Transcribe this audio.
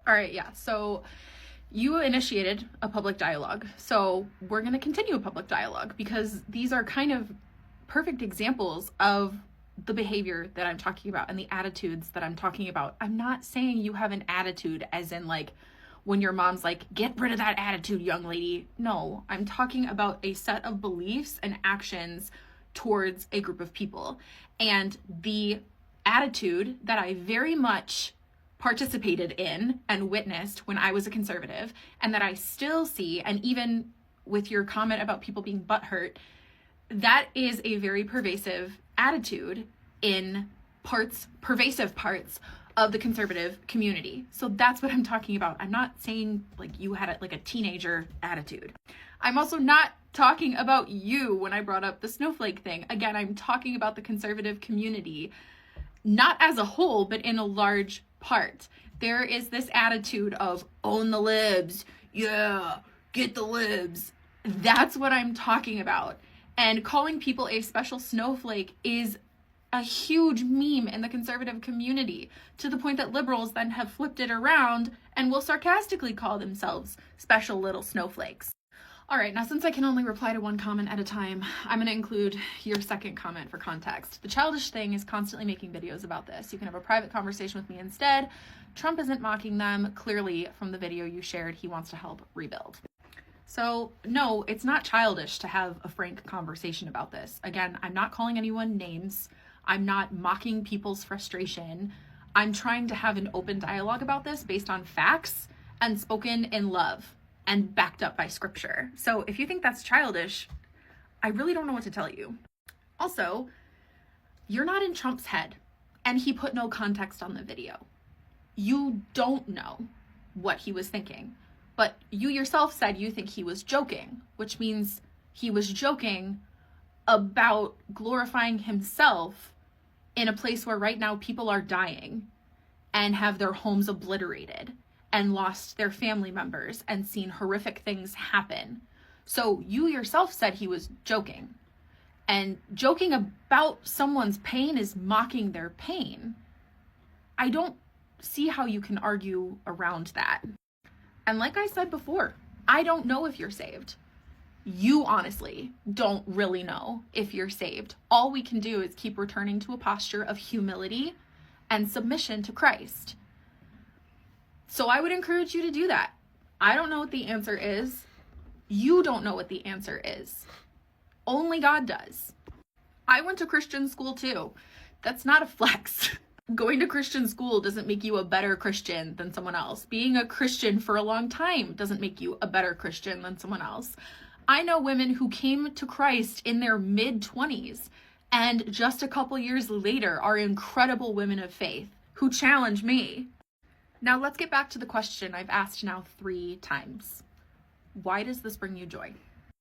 All right, yeah. So you initiated a public dialogue. So we're going to continue a public dialogue because these are kind of perfect examples of the behavior that I'm talking about and the attitudes that I'm talking about. I'm not saying you have an attitude as in like when your mom's like, get rid of that attitude, young lady. No, I'm talking about a set of beliefs and actions towards a group of people. And the attitude that I very much participated in and witnessed when I was a conservative, and that I still see, and even with your comment about people being butthurt, that is a very pervasive attitude in pervasive parts of the conservative community. So that's what I'm talking about. I'm not saying like you had like a teenager attitude. I'm also not talking about you when I brought up the snowflake thing. Again, I'm talking about the conservative community, not as a whole, but in a large part. There is this attitude of own the libs. Yeah, get the libs. That's what I'm talking about. And calling people a special snowflake is a huge meme in the conservative community, to the point that liberals then have flipped it around and will sarcastically call themselves special little snowflakes. All right, now since I can only reply to one comment at a time, I'm going to include your second comment for context. The childish thing is constantly making videos about this. You can have a private conversation with me instead. Trump isn't mocking them. Clearly, from the video you shared, he wants to help rebuild. So no, it's not childish to have a frank conversation about this. Again, I'm not calling anyone names. I'm not mocking people's frustration. I'm trying to have an open dialogue about this based on facts and spoken in love and backed up by scripture. So if you think that's childish, I really don't know what to tell you. Also, you're not in Trump's head, and he put no context on the video. You don't know what he was thinking, but you yourself said you think he was joking, which means he was joking about glorifying himself in a place where right now people are dying and have their homes obliterated and lost their family members and seen horrific things happen. So you yourself said he was joking. And joking about someone's pain is mocking their pain. I don't see how you can argue around that. And like I said before, I don't know if you're saved. You honestly don't really know if you're saved. All we can do is keep returning to a posture of humility and submission to Christ. So I would encourage you to do that. I don't know what the answer is. You don't know what the answer is. Only God does. I went to Christian school too. That's not a flex. Going to Christian school doesn't make you a better Christian than someone else. Being a Christian for a long time doesn't make you a better Christian than someone else. I know women who came to Christ in their mid-20s and just a couple years later are incredible women of faith who challenge me. Now let's get back to the question I've asked now 3 times. Why does this bring you joy?